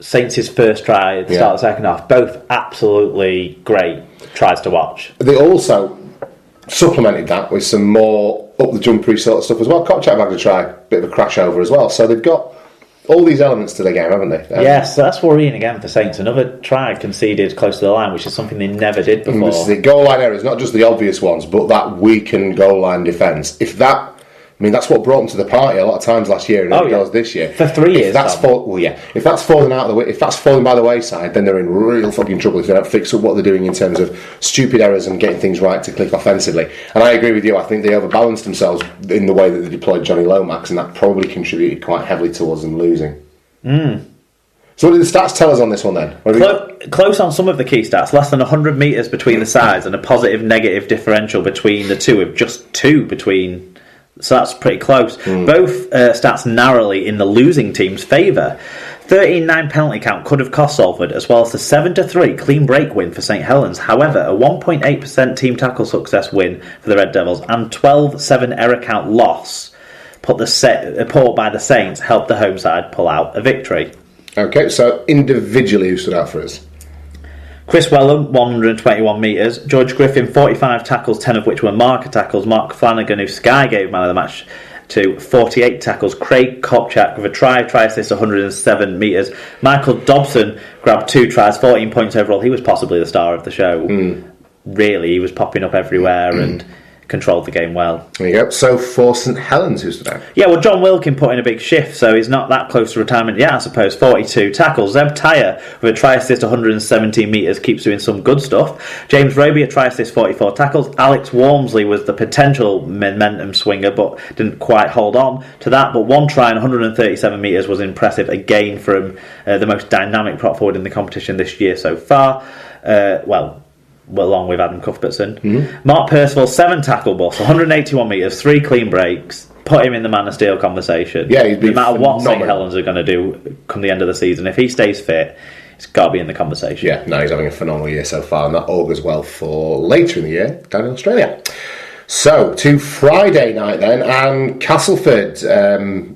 Saints' first try at the start of the second half. Both absolutely great tries to watch. They also supplemented that with some more up-the-jumpery sort of stuff as well. Kopchak had a try, bit of a crash over as well. So they've got all these elements to the game, haven't they? Yes, so that's worrying again for Saints. Another try conceded close to the line, which is something they never did before. This is the goal line errors, not just the obvious ones, but that weakened goal line defence. That's what brought them to the party a lot of times last year, and it does this year. For 3 years. If that's falling out of the way, if that's falling by the wayside, then they're in real fucking trouble if they don't fix up what they're doing in terms of stupid errors and getting things right to click offensively. And I agree with you. I think they overbalanced themselves in the way that they deployed Johnny Lomax, and that probably contributed quite heavily towards them losing. So what did the stats tell us on this one then? Close on some of the key stats. Less than 100 metres between the sides, and a positive-negative differential between the two, with just 2 between. So that's pretty close. Both stats narrowly in the losing team's favour. 13-9 penalty count could have cost Salford, as well as the 7-3 clean break win for St Helens. However, a 1.8% team tackle success win for the Red Devils and 12-7 error count loss put by the Saints helped the home side pull out a victory. Okay, so individually who stood out for us? Chris Wellham, 121 metres. George Griffin, 45 tackles, 10 of which were marker tackles. Mark Flanagan, who Sky gave man of the match to, 48 tackles. Craig Kopchak with a try assist, 107 metres. Michael Dobson grabbed 2 tries, 14 points overall. He was possibly the star of the show. Really, he was popping up everywhere and controlled the game well. There you go. So for St Helens, who stood out? Yeah, well, John Wilkin put in a big shift, so he's not that close to retirement yet, I suppose. 42 tackles. Zeb Tyre with a try assist, 117 metres, keeps doing some good stuff. James Roby, a try assist, 44 tackles. Alex Walmsley was the potential momentum swinger, but didn't quite hold on to that. But 1 try and 137 metres was impressive, again from the most dynamic prop forward in the competition this year so far. Along with Adam Cuthbertson. Mark Percival, 7 tackle busts, 181 metres, 3 clean breaks, put him in the man of steel conversation. Yeah, he's been no matter what St phenomenal. Helens are going to do come the end of the season, if he stays fit, it's got to be in the conversation. Yeah, no, he's having a phenomenal year so far, and that augurs well for later in the year down in Australia. So, to Friday night then, and Castleford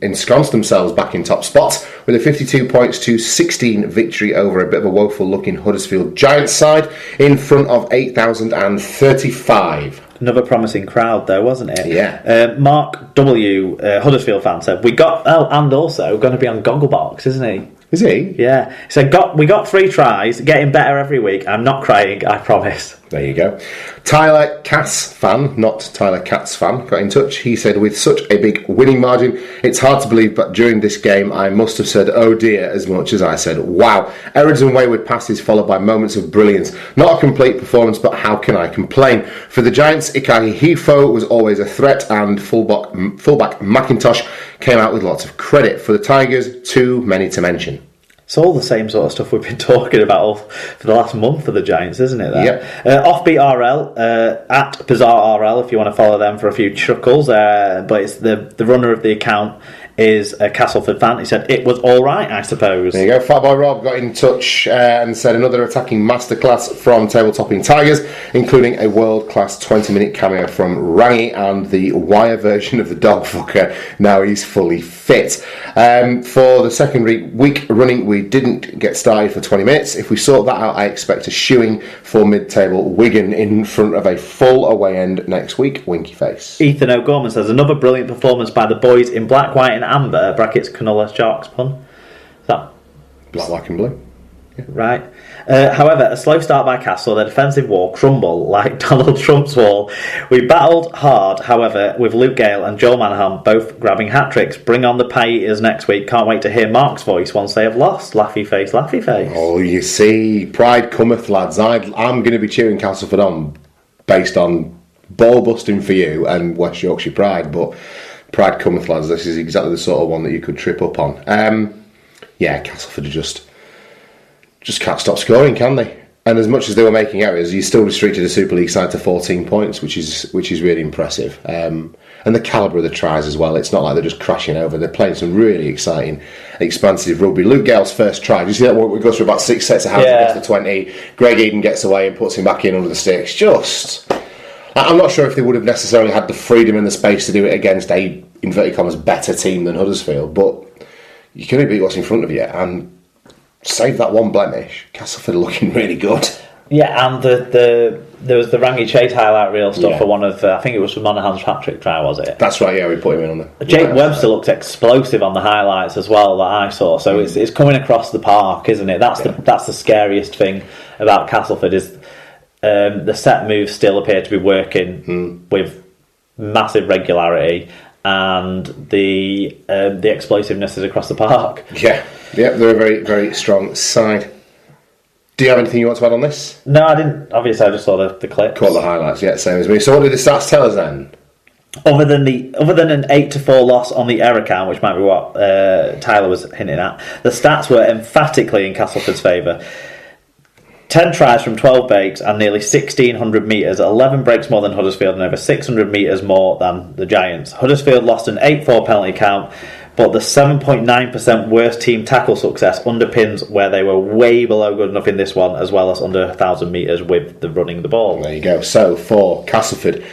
ensconced themselves back in top spot with a 52 points to 16 victory over a bit of a woeful looking Huddersfield Giants side in front of 8,035. Another promising crowd though, wasn't it? Yeah. Mark W, Huddersfield fan, said, and also going to be on Gogglebox, isn't he? Is he? Yeah. He said, we got 3 tries, getting better every week. I'm not crying, I promise. There you go. Tyler Cass fan, not Tyler Katz fan, got in touch. He said, with such a big winning margin, it's hard to believe, but during this game I must have said, oh dear, as much as I said, wow. Errors and wayward passes followed by moments of brilliance. Not a complete performance, but how can I complain? For the Giants, Ikai Hifo was always a threat, and fullback McIntosh came out with lots of credit. For the Tigers, too many to mention. It's all the same sort of stuff we've been talking about for the last month for the Giants, isn't it? Yep. Offbeat RL, at Bizarre RL, if you want to follow them for a few chuckles. But it's the runner of the account is a Castleford fan. He said, it was all right, I suppose. There you go. Fatboy Rob got in touch and said another attacking masterclass from Tabletopping Tigers, including a world-class 20-minute cameo from Rangi and the wire version of the dog fucker. Now he's fully fit. For the second week running, we didn't get started for 20 minutes. If we sort that out, I expect a shoeing for mid-table Wigan in front of a full away end next week. Winky face. Ethan O'Gorman says, another brilliant performance by the boys in black, white and amber, brackets canola sharks pun. Is that black, white and blue? Yeah. Right. However, a slow start by Castle, their defensive wall crumble like Donald Trump's wall. We battled hard, however, with Luke Gale and Joel Manahan both grabbing hat-tricks. Bring on the pie-eaters next week. Can't wait to hear Mark's voice once they have lost. Laughy face, laughy face. Oh, you see, pride cometh, lads. I'm going to be cheering Castleford on based on ball busting for you and West Yorkshire pride, but pride cometh, lads. This is exactly the sort of one that you could trip up on. Castleford just can't stop scoring, can they? And as much as they were making errors, you still restricted a Super League side to 14 points, which is really impressive. And the calibre of the tries as well. It's not like they're just crashing over. They're playing some really exciting, expansive rugby. Luke Gale's first try. Did you see that one? It goes through about 6 sets of hands against the 20. Greg Eden gets away and puts him back in under the sticks. I'm not sure if they would have necessarily had the freedom and the space to do it against a, inverted commas, better team than Huddersfield, but you can only beat what's in front of you, and save that one blemish, Castleford are looking really good. Yeah, and there was the Rangy Chase highlight reel stuff for one of, I think it was from Monaghan's hat-trick try, was it? That's right, yeah, we put him in on the... Jake Webster looked explosive on the highlights as well that I saw, so it's coming across the park, isn't it? That's the scariest thing about Castleford is the set moves still appear to be working with massive regularity, and the explosiveness is across the park. Yeah, they're a very, very strong side. Do you have anything you want to add on this? No, I didn't. Obviously, I just saw the clips. Caught the highlights, yeah, same as me. So what did the stats tell us then? Other than an 8-4 loss on the error count, which might be what Tyler was hinting at, the stats were emphatically in Castleford's favour. 10 tries from 12 breaks and nearly 1,600 metres, 11 breaks more than Huddersfield and over 600 metres more than the Giants. Huddersfield lost an 8-4 penalty count, but the 7.9% worst team tackle success underpins where they were way below good enough in this one, as well as under 1,000 metres with the running the ball. There you go. So, for Castleford,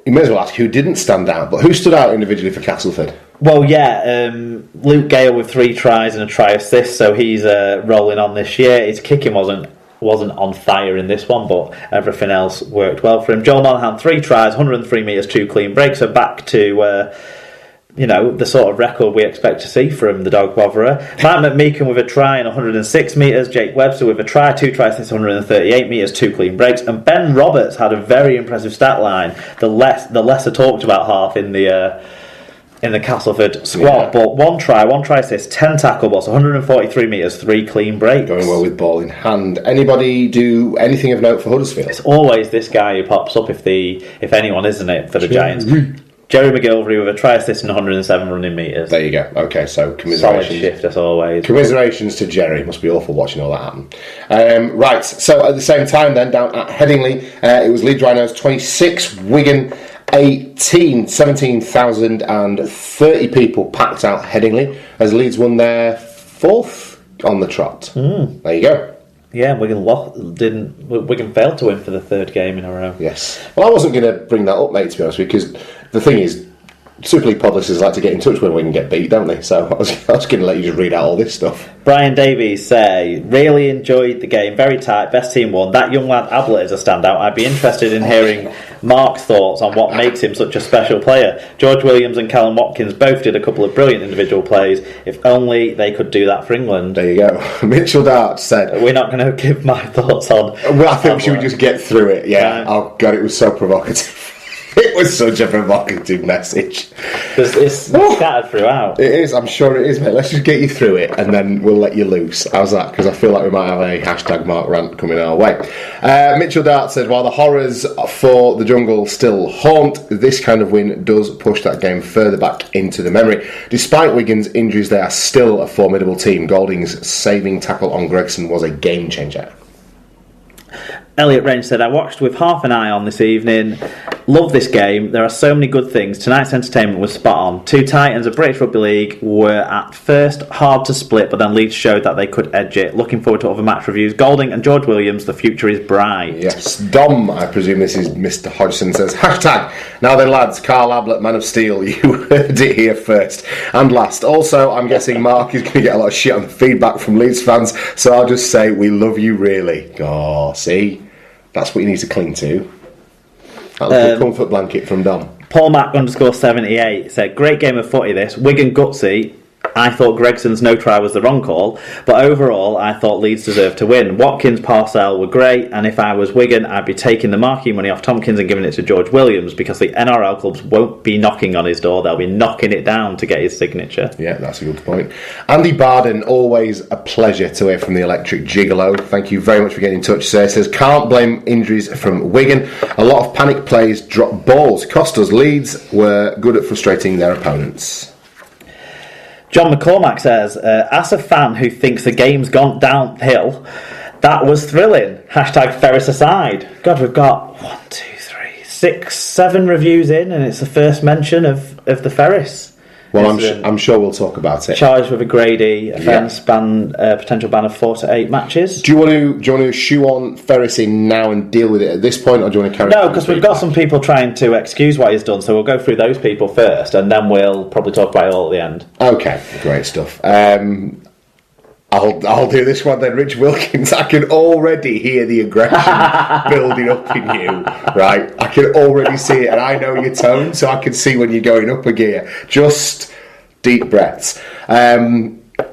you may as well ask who didn't stand out, but who stood out individually for Castleford? Well, yeah, Luke Gale with 3 tries and a try assist, so he's rolling on this year. His kicking wasn't on fire in this one, but everything else worked well for him. Joel Monaghan, 3 tries, 103 metres, 2 clean breaks, so back to... the sort of record we expect to see from the dog botherer. Matt McMeekan with a try and 106 metres. Jake Webster with a try, 2 tries, 138 metres, 2 clean breaks. And Ben Roberts had a very impressive stat line. The lesser talked about half in the Castleford squad. But 1 try assist, 10 tackle balls, 143 metres, 3 clean breaks. Going well with ball in hand. Anybody do anything of note for Huddersfield? It's always this guy who pops up if anyone, isn't it, for the Giants. Jerry McGilvery with a try assist and 107 running metres. There you go. Okay, so commiserations. Solid shift as always. Commiserations to Jerry. Must be awful watching all that happen. Right, so at the same time then, down at Headingley, it was Leeds Rhinos 26, Wigan 18, 17,030 people packed out Headingley as Leeds won their 4th on the trot. There you go. Yeah, Wigan failed to win for the 3rd game in a row. Yes. Well, I wasn't going to bring that up, mate, to be honest with you, because the thing is, Super League pod listeners like to get in touch when Wigan get beat, don't they? So I was going to let you just read out all this stuff. Brian Davies say, really enjoyed the game, very tight, best team won. That young lad Ablett is a standout. I'd be interested in hearing Mark's thoughts on what makes him such a special player. George Williams and Callum Watkins both did a couple of brilliant individual plays. If only they could do that for England. There you go. Mitchell Dart said... We're not going to give my thoughts on... Well, I think we should just get through it, yeah. Oh, God, it was so provocative. It was such a provocative message. It's scattered throughout. It is, I'm sure it is, mate. Let's just get you through it and then we'll let you loose. How's that? Because I feel like we might have a hashtag Mark rant coming our way. Mitchell Dart said, while the horrors for the jungle still haunt, this kind of win does push that game further back into the memory. Despite Wigan's injuries, they are still a formidable team. Golding's saving tackle on Gregson was a game changer. Elliot Range said, I watched with half an eye on this evening. Love this game. There are so many good things. Tonight's entertainment was spot on. 2 Titans of British Rugby League were at first hard to split, but then Leeds showed that they could edge it. Looking forward to other match reviews. Golding and George Williams, the future is bright. Yes. Dom, I presume this is Mr. Hodgson, says, hashtag, now then lads, Carl Ablett, Man of Steel, you heard it here first and last. Also, I'm guessing Mark is going to get a lot of shit on the feedback from Leeds fans, so I'll just say, we love you really. Oh, see? That's what you need to cling to. That little comfort blanket from Dom. Paul Mac _78 said, great game of footy this. Wigan gutsy. I thought Gregson's no try was the wrong call, but overall I thought Leeds deserved to win. Watkins, Parcell were great, and if I was Wigan, I'd be taking the marquee money off Tompkins and giving it to George Williams, because the NRL clubs won't be knocking on his door, they'll be knocking it down to get his signature. Yeah, that's a good point. Andy Barden, always a pleasure to hear from the Electric Gigolo. Thank you very much for getting in touch, sir. Says, can't blame injuries from Wigan. A lot of panic plays, drop balls. Cost us. Leeds were good at frustrating their opponents. John McCormack says, as a fan who thinks the game's gone downhill, that was thrilling. Hashtag Ferris aside. God, we've got 1, 2, 3, 6, 7 reviews in, and it's the first mention of the Ferris. Well, I'm sure we'll talk about it. Charged with a Grady offence, potential ban of 4 to 8 matches. Do you want to shoe on Ferris in now and deal with it at this point, or do you want to carry on? No, because we've got some people trying to excuse what he's done, so we'll go through those people first, and then we'll probably talk about it all at the end. Okay, great stuff. I'll do this one then, Rich Wilkins. I can already hear the aggression building up in you, right? I can already see it, and I know your tone, so I can see when you're going up a gear. Just deep breaths.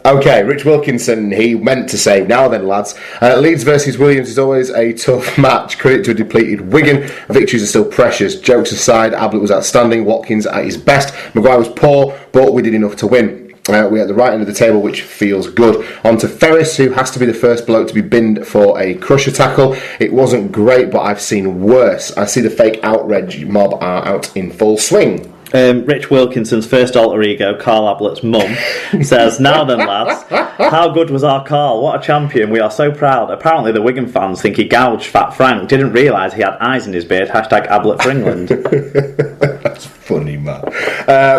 Okay, Rich Wilkinson, he meant to say, now then, lads. Leeds versus Williams is always a tough match. Credit to a depleted Wigan. Victories are still precious. Jokes aside, Ablett was outstanding. Watkins at his best. Maguire was poor, but we did enough to win. We're at the right end of the table, which feels good. On to Ferris, who has to be the first bloke to be binned for a crusher tackle. It wasn't great, but I've seen worse. I see the fake outrage mob are out in full swing. Rich Wilkinson's first alter ego, Carl Ablett's mum, says, now then, lads, how good was our Carl? What a champion. We are so proud. Apparently the Wigan fans think he gouged Fat Frank. Didn't realise he had eyes in his beard. Hashtag Ablett for England. That's funny, man.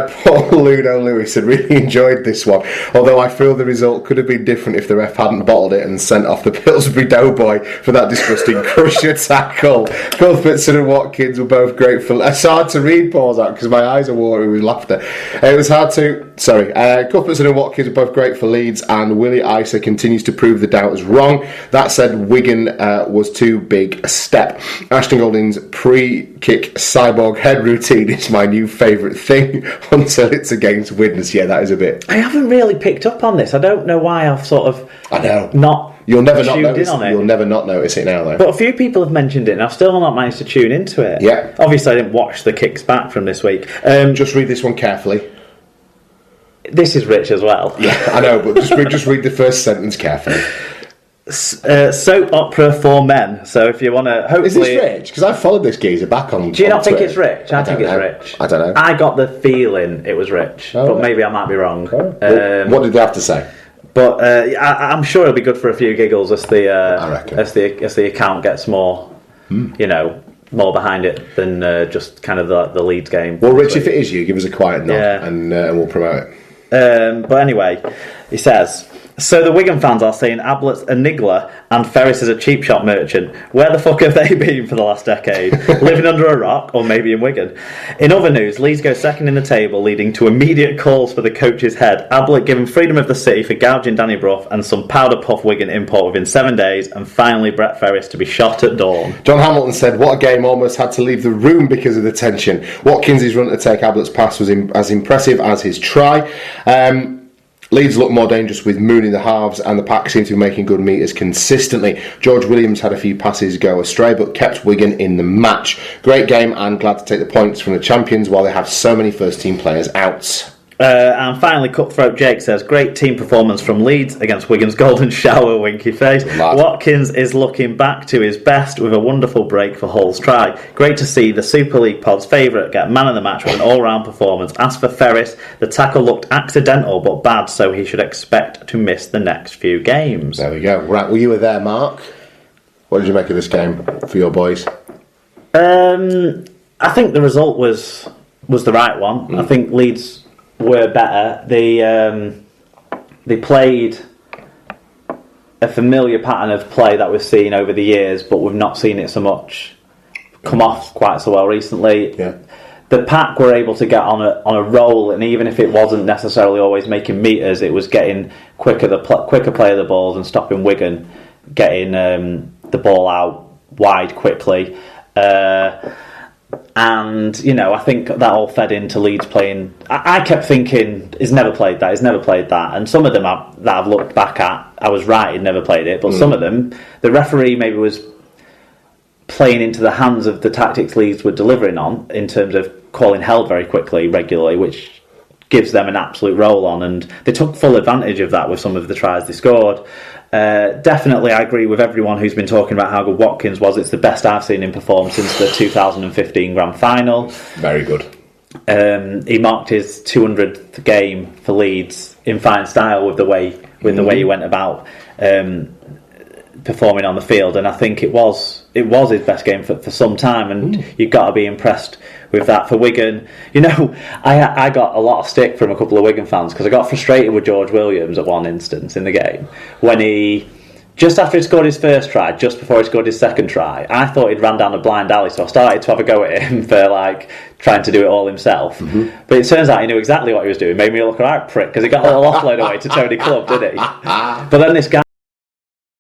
Paul Ludo Lewis said, really enjoyed this one. Although I feel the result could have been different if the ref hadn't bottled it and sent off the Pillsbury Doughboy for that disgusting crusher tackle. Cuthbertson and Watkins were both great for... It's hard to read Paul's out because my eyes are watering with laughter. It was hard to... Sorry. Cuthbertson and Watkins were both great for Leeds, and Willie Isa continues to prove the doubters wrong. That said, Wigan was too big a step. Ashton Golding's pre-kick cyborg head routine is my new favourite thing until it's against Widnes. Yeah, that is a bit... I haven't really picked up on this. I don't know why I've sort of... I know. Not... You'll never not tuned notice in on it. You'll never not notice it now, though. But a few people have mentioned it, and I've still not managed to tune into it. Yeah. Obviously, I didn't watch the kicks back from this week. Just read this one carefully. This is Rich as well. Yeah, I know, but just read the first sentence carefully. Soap opera for men. So if you want to, hopefully... Is this Rich? Because I followed this geezer back on Do you not Twitter. think it's Rich? I think it's Rich. I don't know. I got the feeling it was Rich, but right. maybe I might be wrong. What did they have to say? But I'm sure it'll be good for a few giggles as I reckon. as the account gets more, more behind it than just kind of the Leeds game. Well, Rich, if it is you, give us a quiet nod and we'll promote it. But anyway, he says, so the Wigan fans are saying Ablett's a niggler and Ferris is a cheap shop merchant. Where the fuck have they been for the last decade? Living under a rock, or maybe in Wigan? In other news, Leeds go second in the table, leading to immediate calls for the coach's head. Ablett given freedom of the city for gouging Danny Brough and some powder puff Wigan import within 7 days, and finally Brett Ferris to be shot at dawn. John Hamilton said, what a game, almost had to leave the room because of the tension. Watkins' run to take Ablett's pass was as impressive as his try. Leeds looked more dangerous with Moon in the halves, and the pack seemed to be making good meters consistently. George Williams had a few passes go astray, but kept Wigan in the match. Great game, and glad to take the points from the champions while they have so many first-team players out. And finally, Cutthroat Jake says, great team performance from Leeds against Wigan's golden shower, winky face. Watkins is looking back to his best with a wonderful break for Hull's try. Great to see the Super League pod's favourite get man of the match with an all-round performance. As for Ferris, the tackle looked accidental but bad, so he should expect to miss the next few games. There we go. Right, well, you were there, Mark. What did you make of this game for your boys? I think the result was the right one. I think Leeds were better. They played a familiar pattern of play that we've seen over the years, but we've not seen it so much come off quite so well recently. Yeah. The pack were able to get on a roll, and even if it wasn't necessarily always making meters, it was getting quicker play of the balls and stopping Wigan getting the ball out wide quickly. And, I think that all fed into Leeds playing... I kept thinking, he's never played that. And some of them that I've looked back at, I was right, he'd never played it. But some of them, the referee maybe was playing into the hands of the tactics Leeds were delivering on, in terms of calling held very quickly, regularly, which gives them an absolute roll on. And they took full advantage of that with some of the tries they scored. Definitely, I agree with everyone who's been talking about how good Watkins was. It's the best I've seen him perform since the 2015 Grand Final. Very good. He marked his 200th game for Leeds in fine style with the way he went about performing on the field, and I think it was his best game for some time, and you've got to be impressed with that. For Wigan, I got a lot of stick from a couple of Wigan fans because I got frustrated with George Williams at one instance in the game when he just after he scored his first try, just before he scored his second try, I thought he'd ran down a blind alley, so I started to have a go at him for like trying to do it all himself. But it turns out he knew exactly what he was doing. Made me look like a prick because he got a little offload away to Tony Clubb, didn't he? But then this guy